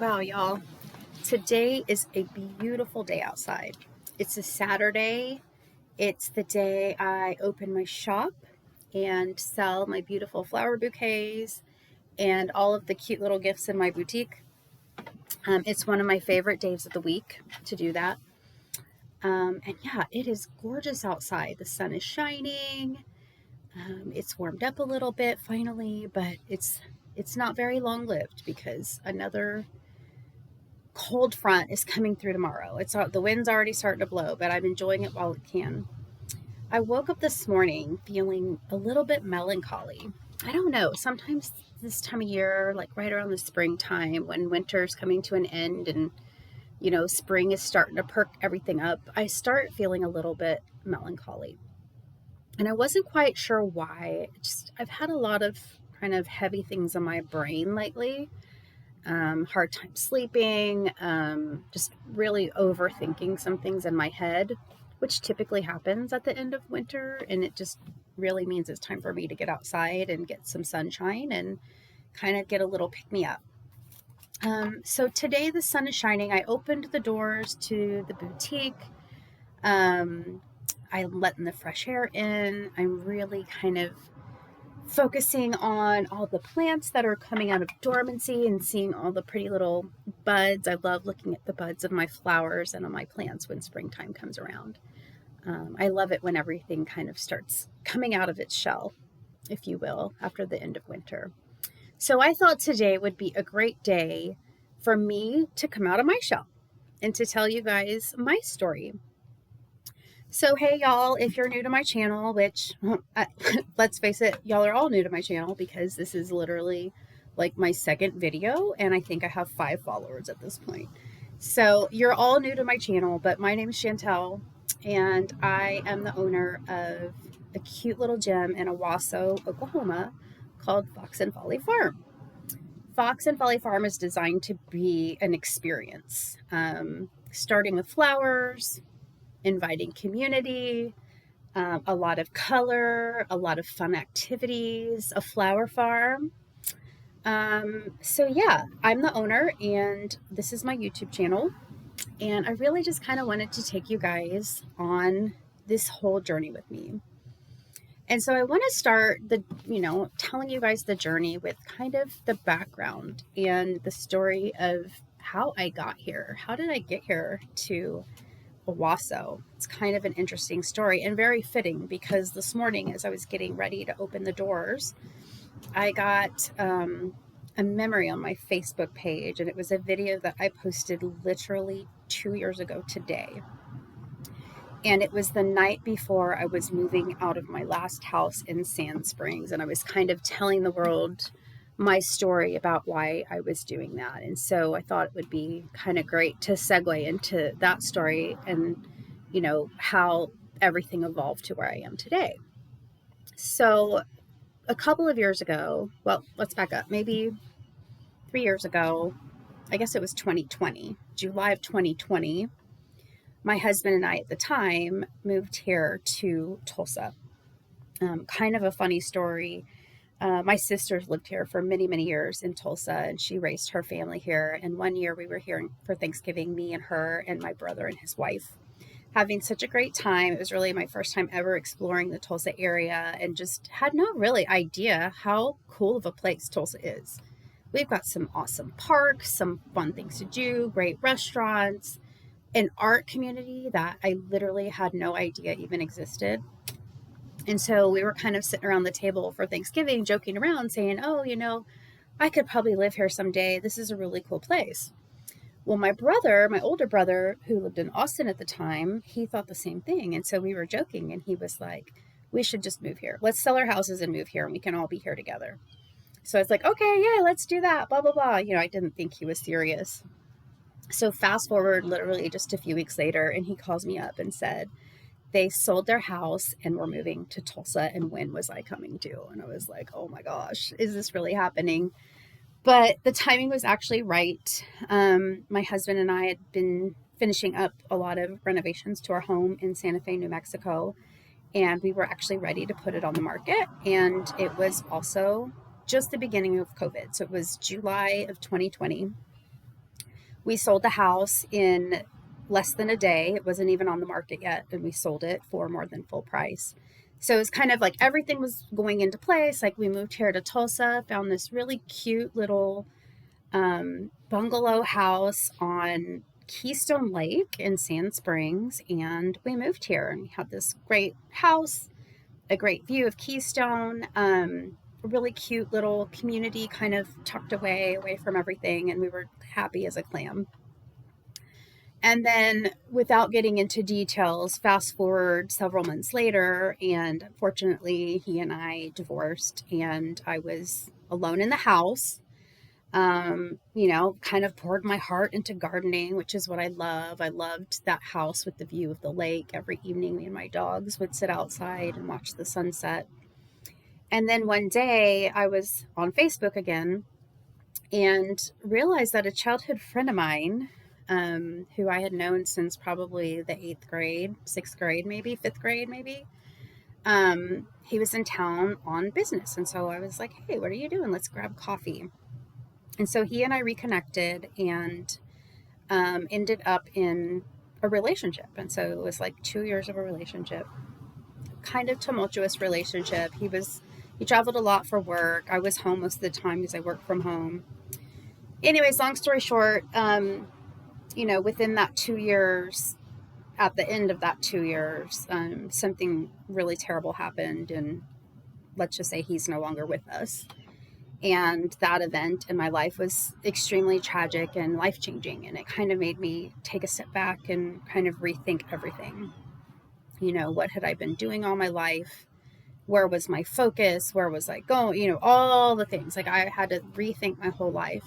Wow, y'all. Today is a beautiful day outside. It's a Saturday. It's the day I open my shop and sell my beautiful flower bouquets and all of the cute little gifts in my boutique. It's one of my favorite days of the week to do that. And yeah, it is gorgeous outside. The sun is shining. It's warmed up a little bit finally, but it's not very long lived because another cold front is coming through tomorrow. The wind's already starting to blow, but I'm enjoying it while it can. I woke up this morning feeling a little bit melancholy. I don't know. Sometimes this time of year, like right around the springtime when winter's coming to an end and spring is starting to perk everything up, I start feeling a little bit melancholy. And I wasn't quite sure why. I've had a lot of kind of heavy things on my brain lately. Hard time sleeping, just really overthinking some things in my head, which typically happens at the end of winter. And it just really means it's time for me to get outside and get some sunshine and kind of get a little pick me up. So today the sun is shining. I opened the doors to the boutique. I'm letting the fresh air in. I'm really kind of focusing on all the plants that are coming out of dormancy and seeing all the pretty little buds. I love looking at the buds of my flowers and on my plants when springtime comes around. I love it when everything kind of starts coming out of its shell, if you will, after the end of winter. So I thought today would be a great day for me to come out of my shell and to tell you guys my story. So, hey, y'all, if you're new to my channel, which, let's face it, y'all are all new to my channel because this is literally like my second video, and I think I have 5 followers at this point. So, you're all new to my channel, but my name is Shantal, and I am the owner of a cute little gym in Owasso, Oklahoma, called Fox Folly Farm. Fox Folly Farm is designed to be an experience, starting with flowers, inviting community, a lot of color, a lot of fun activities, a flower farm. So yeah, I'm the owner and this is my YouTube channel. And I really just kind of wanted to take you guys on this whole journey with me. And so I want to start telling you guys the journey with kind of the background and the story of how I got here. How did I get here to Owasso? It's kind of an interesting story and very fitting because this morning as I was getting ready to open the doors, I got a memory on my Facebook page, and it was a video that I posted literally 2 years ago today. And it was the night before I was moving out of my last house in Sand Springs, and I was kind of telling the world my story about why I was doing that. And so I thought it would be kind of great to segue into that story and, how everything evolved to where I am today. So a couple of years ago, well, let's back up, maybe 3 years ago, I guess it was 2020, July of 2020, my husband and I at the time moved here to Tulsa. Kind of a funny story. My sisters lived here for many, many years in Tulsa, and she raised her family here. And one year we were here for Thanksgiving, me and her and my brother and his wife, having such a great time. It was really my first time ever exploring the Tulsa area and just had no really idea how cool of a place Tulsa is. We've got some awesome parks, some fun things to do, great restaurants, an art community that I literally had no idea even existed. And so we were kind of sitting around the table for Thanksgiving, joking around, saying, oh, I could probably live here someday. This is a really cool place. Well, my older brother, who lived in Austin at the time, he thought the same thing. And so we were joking, and he was like, we should just move here. Let's sell our houses and move here, and we can all be here together. So I was like, okay, yeah, let's do that, blah, blah, blah. I didn't think he was serious. So fast forward literally just a few weeks later, and he calls me up and said, they sold their house and were moving to Tulsa, and when was I coming to? And I was like, oh my gosh, is this really happening? But the timing was actually right. My husband and I had been finishing up a lot of renovations to our home in Santa Fe, New Mexico, and we were actually ready to put it on the market. And it was also just the beginning of COVID. So it was July of 2020. We sold the house in less than a day. It wasn't even on the market yet, and we sold it for more than full price. So it was kind of like everything was going into place. Like we moved here to Tulsa, found this really cute little bungalow house on Keystone Lake in Sand Springs, and we moved here and we had this great house, a great view of Keystone, a really cute little community kind of tucked away from everything, and we were happy as a clam. And then, without getting into details, fast forward several months later, and unfortunately, he and I divorced, and I was alone in the house. Kind of poured my heart into gardening, which is what I love. I loved that house with the view of the lake. Every evening, me and my dogs would sit outside and watch the sunset. And then one day, I was on Facebook again and realized that a childhood friend of mine, who I had known since probably the 8th grade, 6th grade, maybe 5th grade, maybe, he was in town on business. And so I was like, hey, what are you doing? Let's grab coffee. And so he and I reconnected and ended up in a relationship. And so it was like 2 years of a relationship, kind of tumultuous relationship. He traveled a lot for work. I was home most of the time because I worked from home. Anyways, long story short, within that 2 years, at the end of that 2 years, something really terrible happened. And let's just say he's no longer with us. And that event in my life was extremely tragic and life-changing. And it kind of made me take a step back and kind of rethink everything. What had I been doing all my life? Where was my focus? Where was I going? All the things. Like I had to rethink my whole life.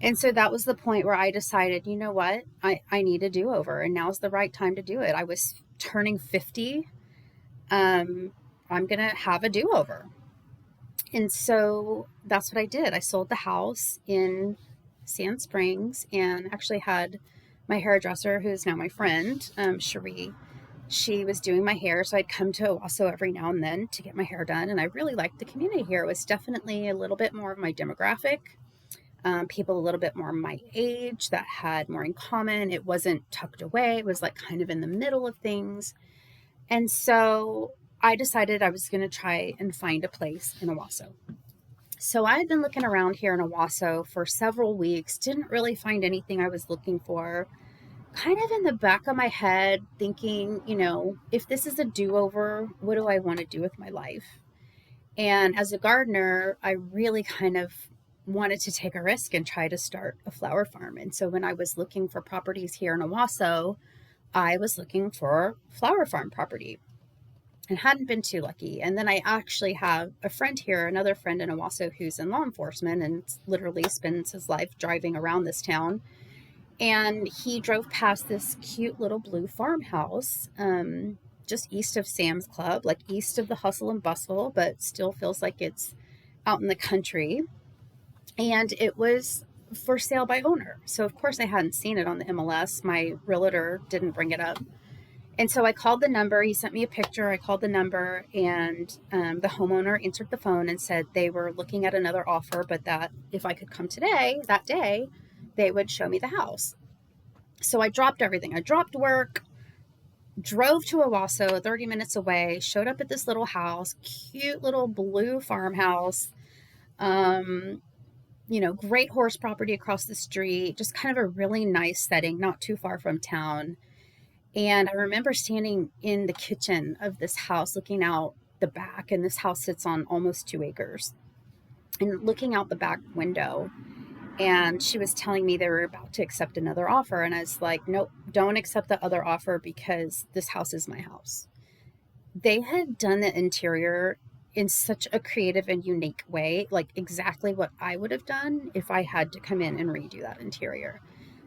And so that was the point where I decided, you know what? I need a do-over, and now's the right time to do it. I was turning 50. I'm going to have a do-over. And so that's what I did. I sold the house in Sand Springs and actually had my hairdresser, who's now my friend, Cherie. She was doing my hair, so I'd come to Owasso every now and then to get my hair done. And I really liked the community here. It was definitely a little bit more of my demographic, people a little bit more my age that had more in common. It wasn't tucked away. It was like kind of in the middle of things. And so I decided I was going to try and find a place in Owasso. So I had been looking around here in Owasso for several weeks, didn't really find anything I was looking for. Kind of in the back of my head thinking, if this is a do-over, what do I want to do with my life? And as a gardener, I really kind of wanted to take a risk and try to start a flower farm. And so when I was looking for properties here in Owasso, I was looking for flower farm property and hadn't been too lucky. And then I actually have a friend here, another friend in Owasso who's in law enforcement and literally spends his life driving around this town. And he drove past this cute little blue farmhouse, just east of Sam's Club, like east of the hustle and bustle, but still feels like it's out in the country. And it was for sale by owner. So of course I hadn't seen it on the MLS. My realtor didn't bring it up. And so I called the number. He sent me a picture. I called the number, and the homeowner answered the phone and said they were looking at another offer, but that if I could come that day, they would show me the house. So I dropped everything. I dropped work, drove to Owasso, 30 minutes away, showed up at this little house, cute little blue farmhouse, great horse property across the street, just kind of a really nice setting, not too far from town. And I remember standing in the kitchen of this house, looking out the back, and this house sits on almost 2 acres, and looking out the back window. And she was telling me they were about to accept another offer. And I was like, nope, don't accept the other offer because this house is my house. They had done the interior in such a creative and unique way, like exactly what I would have done if I had to come in and redo that interior.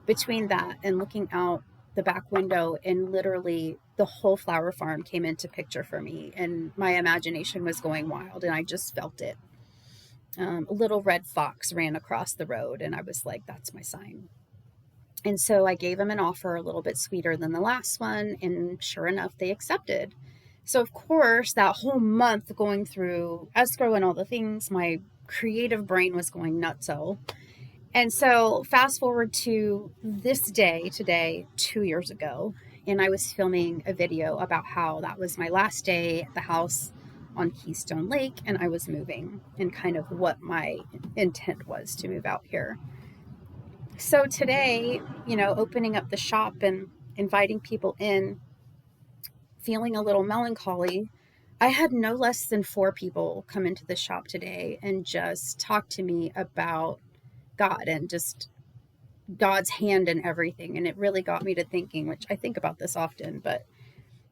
Between that and looking out the back window, and literally the whole flower farm came into picture for me, and my imagination was going wild, and I just felt it. A little red fox ran across the road, and I was like, that's my sign. And so I gave them an offer a little bit sweeter than the last one, and sure enough, they accepted. So of course, that whole month going through escrow and all the things, my creative brain was going nutso. And so fast forward to this day today, 2 years ago, and I was filming a video about how that was my last day at the house on Keystone Lake, and I was moving, and kind of what my intent was to move out here. So today, opening up the shop and inviting people in, feeling a little melancholy, I had no less than 4 people come into the shop today and just talk to me about God and just God's hand in everything. And it really got me to thinking, which I think about this often, but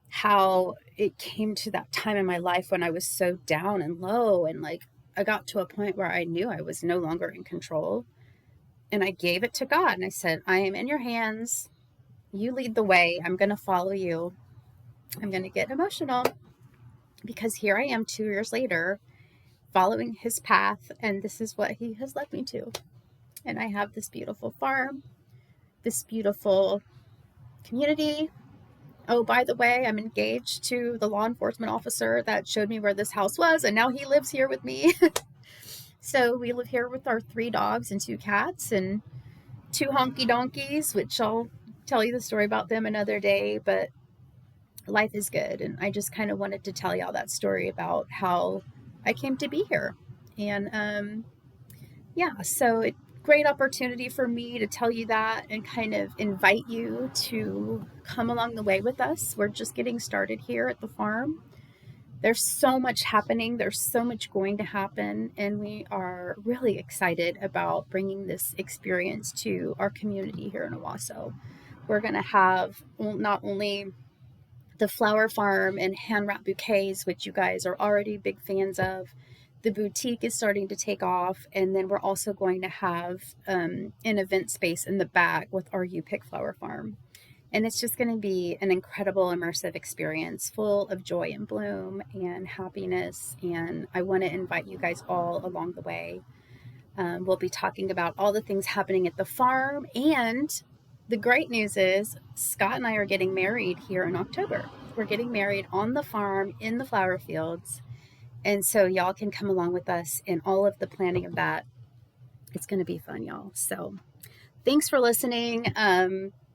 how it came to that time in my life when I was so down and low, and like I got to a point where I knew I was no longer in control. And I gave it to God and I said, I am in your hands. You lead the way. I'm going to follow you. I'm going to get emotional because here I am 2 years later following his path, and this is what he has led me to. And I have this beautiful farm, this beautiful community. Oh, by the way, I'm engaged to the law enforcement officer that showed me where this house was, and now he lives here with me. So we live here with our 3 dogs and 2 cats and 2 honky donkeys, which I'll tell you the story about them another day, but life is good. And I just kind of wanted to tell y'all that story about how I came to be here. And so great opportunity for me to tell you that and kind of invite you to come along the way with us. We're just getting started here at the farm. There's so much happening. There's so much going to happen. And we are really excited about bringing this experience to our community here in Owasso. We're going to have not only the flower farm and hand wrap bouquets, which you guys are already big fans of. The boutique is starting to take off, and then we're also going to have an event space in the back with our You Pick Flower Farm. And it's just going to be an incredible immersive experience full of joy and bloom and happiness. And I want to invite you guys all along the way. We'll be talking about all the things happening at the farm. And the great news is Scott and I are getting married here in October. We're getting married on the farm in the flower fields. And so y'all can come along with us in all of the planning of that. It's going to be fun, y'all. So thanks for listening.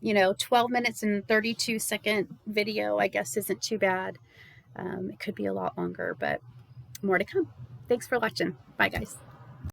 12 minutes and 32-second video, I guess, isn't too bad. It could be a lot longer, but more to come. Thanks for watching. Bye, guys.